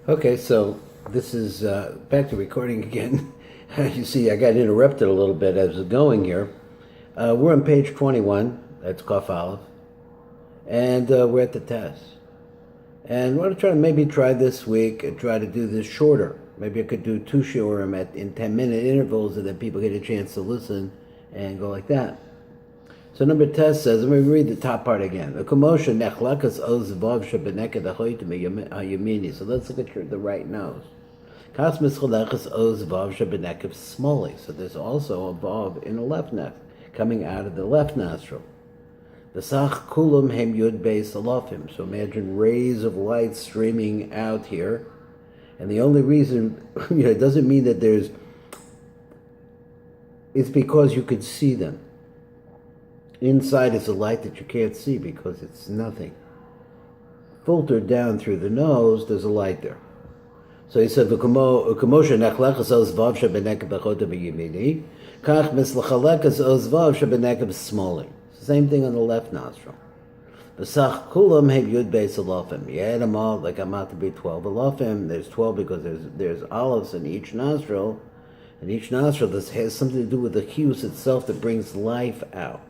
Okay, so this is back to recording again. You see, I got interrupted a little bit as I was going here. We're on page 21, that's Kaf Aleph, and we're at the test. And we're going to try this week and try to do this shorter. Maybe I could do two shiurim in 10-minute intervals so that people get a chance to listen and go like that. So number test says, let me read the top part again. So let's look at the right nose. So there's also a vav in the left neck, coming out of the left nostril. So imagine rays of light streaming out here. And the only reason, it doesn't mean that it's because you could see them. Inside is a light that you can't see because it's nothing. Filtered down through the nose, there's a light there. So he said, Same thing on the left nostril. You add them all, like I'm out to be 12 alafim. There's 12 because there's olives in each nostril. And each nostril has something to do with the hues itself that brings life out.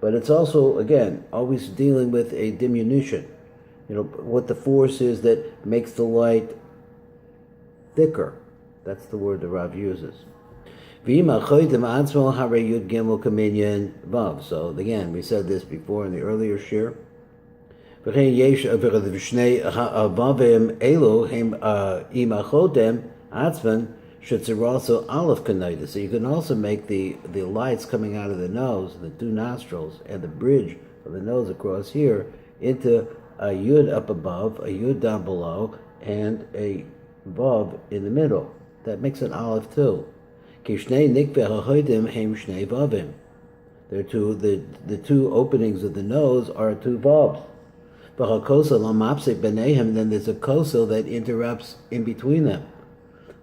But it's also, again, always dealing with a diminution. What the force is that makes the light thicker. That's the word the Rav uses. So again, we said this before in the earlier shir. So you can also make the lights coming out of the nose, the two nostrils, and the bridge of the nose across here into a yud up above, a yud down below, and a vav in the middle. That makes an aleph too. They're two, the two openings of the nose are two vavs. And then there's a kosel that interrupts in between them.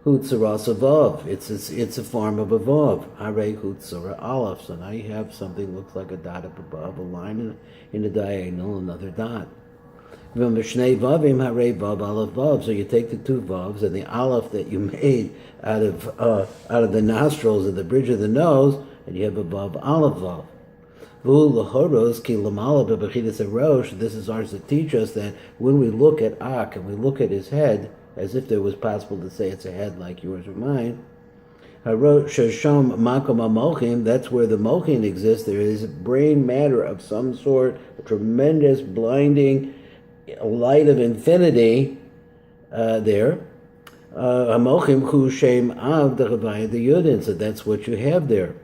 Hutzaras vav. It's a form of a vav. Hare hutzara aleph. So now you have something that looks like a dot up above, a line in the diagonal, another dot. So you take the two vavs and the aleph that you made out of the nostrils and the bridge of the nose, and you have a vav aleph vav. This is ours to teach us that when we look at Ak and we look at his head, as if there was possible to say it's a head like yours or mine, that's where the mochin exists. There is brain matter of some sort, a tremendous blinding light of infinity there. So that's what you have there.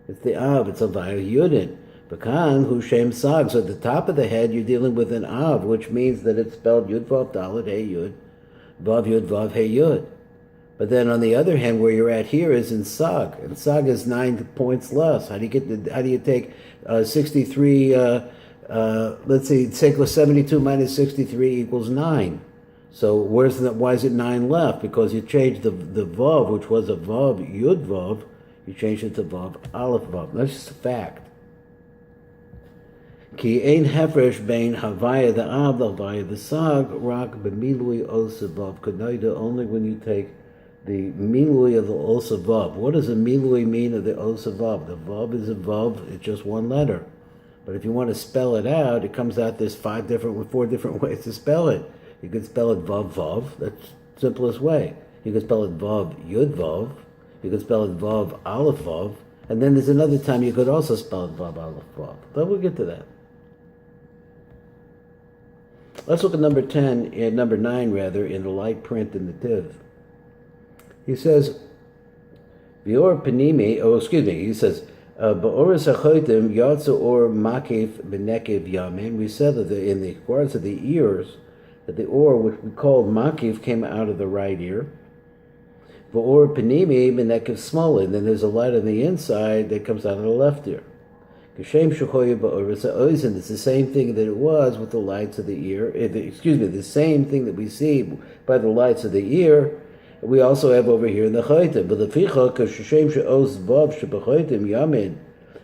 It's the Av, it's a Vaya Yudin. Bakan hu shem sag. So at the top of the head, you're dealing with an Av, which means that it's spelled Yud Vav Dalet Hey Yud, Vav Yud Vav Hey Yud. But then on the other hand, where you're at here is in Sag, and Sag is 9 points less. How do you take 63? Let's see, take 72 minus 63 equals 9. So why is it 9 left? Because you changed the Vav, which was a Vav Yud Vav, you changed it to Vav Aleph Vav. That's just a fact. Ki ein hefresh bein havaya the Av, the havaya the Sag, rak b'milui osa Vav k'noida, only when you take the milui of the osa Vav. What does a milui mean of the osa Vav? The Vav is a Vav, it's just one letter. But if you want to spell it out, it comes out there's 4 different ways to spell it. You could spell it Vav Vav, that's the simplest way. You could spell it Vav Yud Vav. You could spell it Vav Aleph Vav. And then there's another time you could also spell it Vav Aleph Vav. But we'll get to that. Let's look at number 9 in the light print in the Tiv. He says, Vior Panimi, he says, Ba'oris HaChotim Yatsu Or Makif B'Nekiv Yamin. We said that in the regards of the ears, that the or, which we called Makif, came out of the right ear. Ba'or Panimi B'Nekiv Smolin. Then there's a light on the inside that comes out of the left ear. Kashem Shechoya Ba'oris HaOizen. It's the same thing that it was with the lights of the ear. The same thing that we see by the lights of the ear. We also have over here in the chaytim, but the ficha kashem she'os vav shebachaytim yamin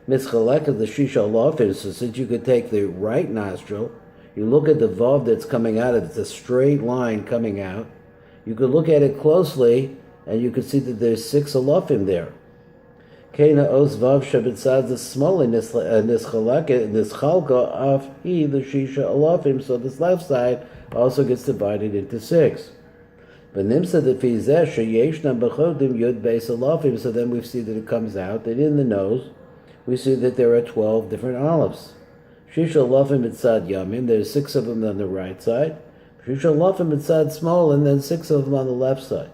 mitzchalek of the shisha lafin. So since you could take the right nostril, you look at the vav that's coming out, it's a straight line coming out, you could look at it closely, and you could see that there's 6 alafim there. Kena os vav shebetzad the small nischalka af he the shisha alafim. So this left side also gets divided into 6. But nimsa the fizeh sheyeshna b'chodim yud beis alafim. So then we see that it comes out that in the nose we see that there are 12 different olives. Shisha alafim mitzad yamin. There's 6 of them on the right side. Shisha alafim mitzad small, and then 6 of them on the left side.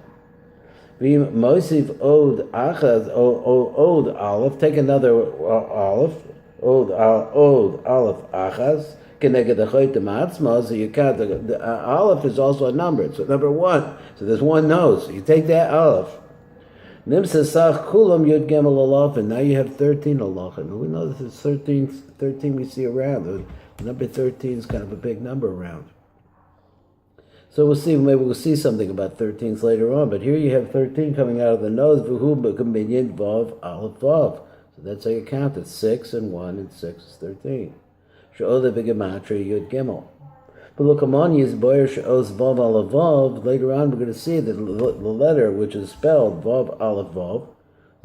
Moisiv od achaz od olive. Take another olive. Od olive achaz. Keneged achoytem atzma. So you count the olive is also a number. So number 1. So there's 1 nose. You take that olive. Nimsa sach kulam yud gemel alafim. Now you have 13 alafim. We know this is 13 we see around. The number 13 is kind of a big number around. So we'll see, maybe we'll see something about 13s later on, but here you have 13 coming out of the nose, v'hu b'kambinyan vav aleph vav. So that's how you count it, 6 and 1 and 6 is 13. She'odah b'gematria yud gimel. But look, amon yizboyer she'oz vav aleph vav, later on we're going to see that the letter which is spelled vav aleph vav,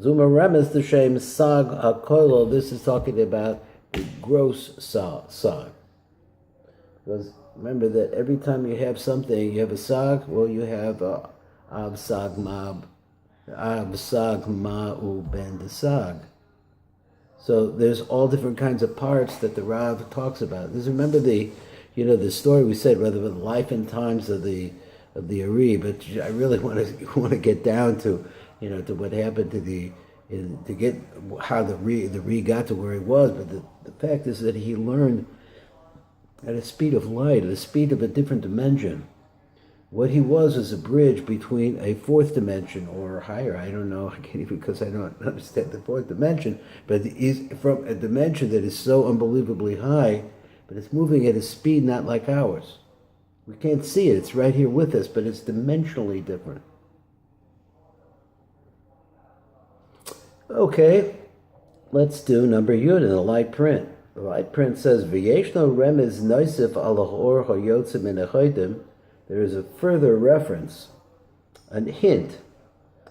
zuma remes the shem sag hakoilo. This is talking about the gross sag. Because remember that every time you have something, you have a sag, well, you have ab sag ma'u ben de sag. So there's all different kinds of parts that the Rav talks about. Just remember the story we said, rather than life and times of the Ari, but I really want to get down to to what happened to get how the Ari got to where he was. But the fact is that he learned at a speed of light, at a speed of a different dimension. What he was is a bridge between a 4th dimension or higher. I don't know, I can't even, because I don't understand the 4th dimension, but he's from a dimension that is so unbelievably high, but it's moving at a speed not like ours. We can't see it, it's right here with us, but it's dimensionally different. Okay, let's do number Yud in the light print. The light print says, "V'yeshno remez noisif alahor hoyotzim in achodim." There is a further reference, a hint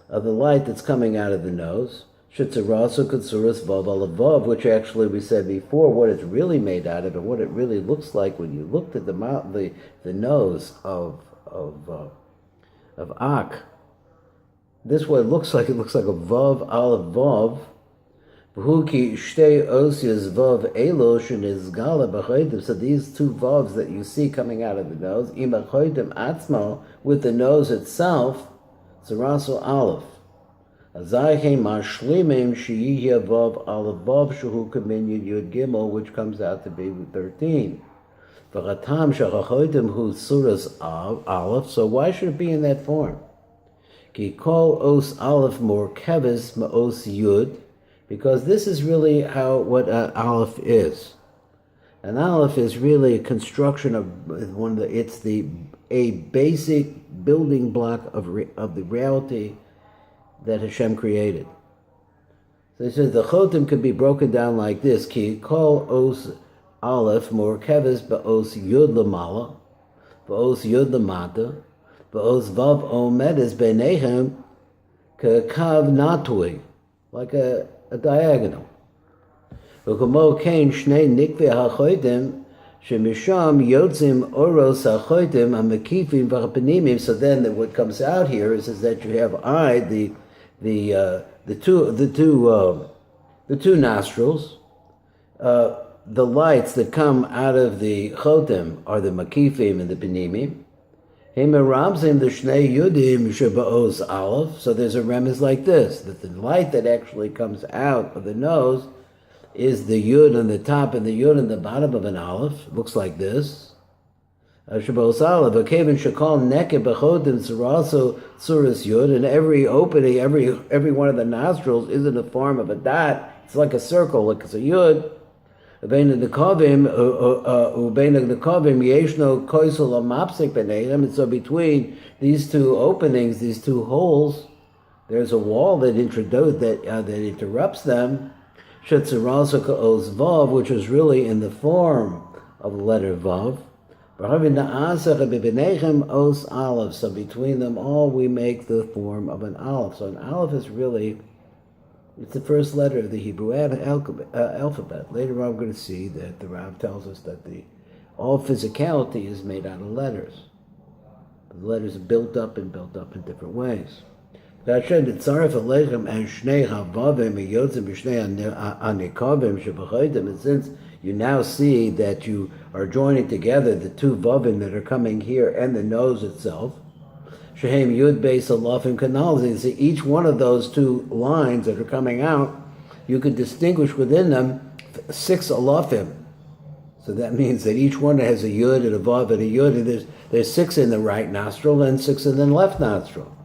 of the light that's coming out of the nose. Shitzarasu kutsuras vav alavav, which actually we said before, what it's really made out of and what it really looks like when you looked at the nose of Ak. This what it looks like. It looks like a vav alavav. So these 2 vavs that you see coming out of the nose, with the nose itself, Zarasu Aleph. Which comes out to be 13. So why should it be in that form? Because this is really what an aleph is. An aleph is really a construction of a basic building block of the reality that Hashem created. So he says the chotim can be broken down like this: Ki kol os aleph morkeves ba'os yud lamala, ba'os yud lamata, ba'os vav omedes beinehem kekav natui, like a diagonal. V'komo kein shnei nikvei hachodim shemisham yotzim oros hachodim hamekifim v'chapanimim. So then what comes out here is that you have the two nostrils. The lights that come out of the chotim are the makifim and the panimim. Himeramzim the shnei yudim shebaos aleph. So there's a remez like this, that the light that actually comes out of the nose is the yud on the top and the yud on the bottom of an aleph. It looks like this. Shebaos aleph. Akevin shakol neke bechodim zeraso tzuras yud. And every opening, every one of the nostrils is in the form of a dot. It's like a circle, like it's a yud. And so between these 2 openings, these 2 holes, there's a wall that interrupts them, which is really in the form of the letter Vav. Os aleph. So between them all, we make the form of an aleph. So an aleph is really, it's the first letter of the Hebrew alphabet. Later on, we're going to see that the Rav tells us that all physicality is made out of letters. The letters are built up in different ways. And since you now see that you are joining together the two vavim that are coming here and the nose itself, shehem yud beis alafim kanal. See, each one of those two lines that are coming out, you could distinguish within them 6 alafim. So that means that each one has a yud and a vav and a yud, and there's 6 in the right nostril and 6 in the left nostril.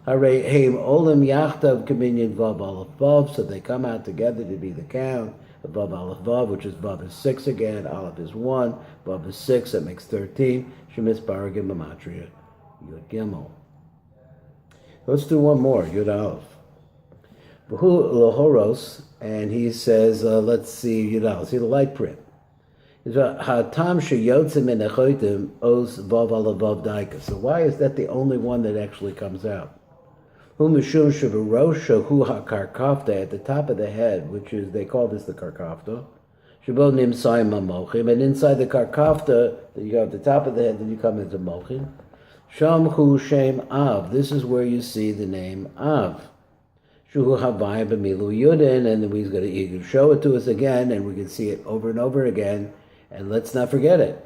Hareim olam yachtav kaminyan vav aleph vav. So they come out together to be the count. Vav aleph vav, which is vav is 6 again, aleph is 1, vav is 6, that makes 13. Shemis baragim amatria yud gimel. Let's do one more, yud aleph. V'hu lohoros, and he says, let's see yud aleph. See the light print. Hatam sheyotzim min echotim os vav aleph vav daika. So why is that the only one that actually comes out? Hu mishum shavarosha hu hakarkafta, at the top of the head, which is, they call this the karkafta. Shabo nimsayim amochim, and inside the karkafta, you go at the top of the head, then you come into mochim. Sham hu shem av. This is where you see the name Av. Shuhu havayim b'milu yudin, and then he's going to show it to us again, and we can see it over and over again. And let's not forget it.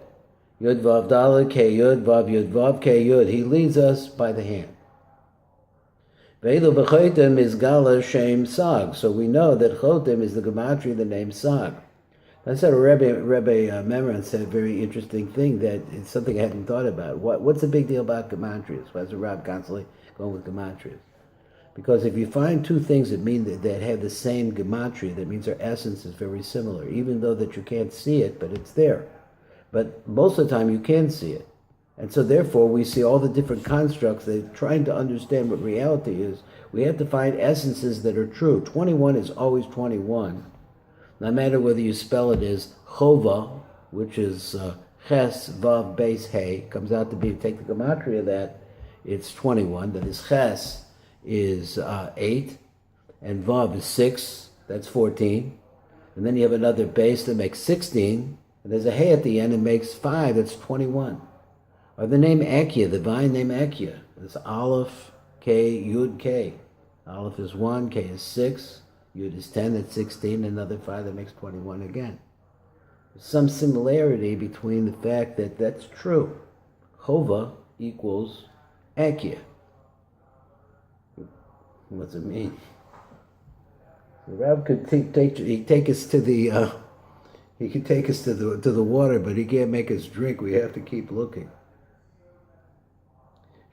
Yud vav daled ke yud vav yud vav ke yud. He leads us by the hand. Veilu b'chotem is gala shem sag. So we know that chotem is the gematria of the name sag. I said Rebbe Memran said a very interesting thing that it's something I hadn't thought about. What's the big deal about gematrias? Why is the Rav constantly going with gematrias? Because if you find two things that mean that have the same gematria, that means their essence is very similar, even though that you can't see it, but it's there. But most of the time you can see it. And so therefore we see all the different constructs that trying to understand what reality is. We have to find essences that are true. 21 is always 21. No matter whether you spell it as chova, which is ches, vav, beis, hey, comes out to be, take the gematria of that, it's 21. That is ches is 8, and vav is 6, that's 14. And then you have another base that makes 16, and there's a hey at the end, it makes 5, that's 21. Or the name Akia, the divine name Akia. It's Aleph, K, Yud, K. Aleph is 1, K is 6, Yud is 10, that's 16, another 5, that makes 21 again. There's some similarity between the fact that that's true. Chova equals Akia. What's it mean? The Rav could take us to the he could take us to the water, but he can't make us drink. We have to keep looking.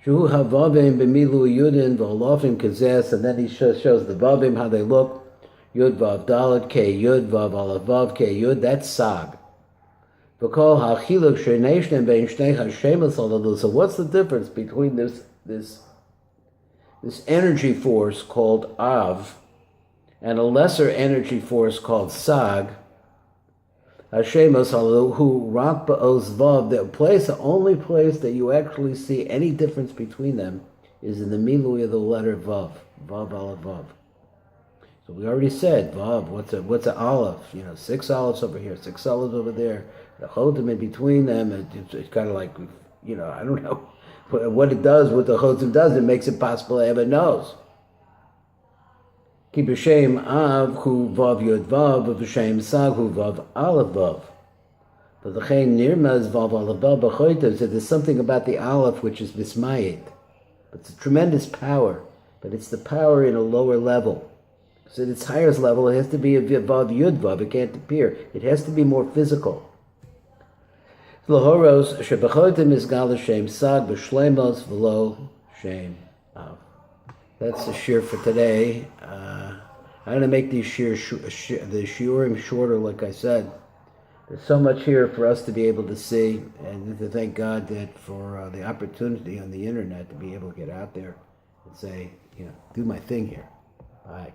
Shu havavim b'milu yudin v'olofim kazes, and then he shows the vavim how they look. Yud vav daled ke yud vav aleph vav ke yud. That's sag. V'kol hachiluk sheineshnem bein shnei hashemus alalu. So what's the difference between this energy force called Av and a lesser energy force called Sag? Hashemos Halu, who rock ba'oz vav, the only place that you actually see any difference between them is in the milui of the letter Vav, Vav aleph Vav. So we already said Vav. What's an aleph? 6 olives over here, 6 olives over there. The chotim in between them. It's kind of like I don't know what it does. What the chotim does, it makes it possible to have a nose. Ki b'shem Av hu vav yod vav, b'shem Sag hu vav aleph vav. But the chaim nirmaz vav aleph vav b'choytav. So there's something about the aleph which is mismayit. It's a tremendous power, but it's the power in a lower level. So at its highest level, it has to be a vav yud vav. It can't appear. It has to be more physical. Lahoros shebechoytav is gal shem Sag b'shlemos v'lo shem Av. That's the shear for today. I'm going to make these the shiurim shorter, like I said. There's so much here for us to be able to see, and to thank God that for the opportunity on the internet to be able to get out there and say, do my thing here. Bye.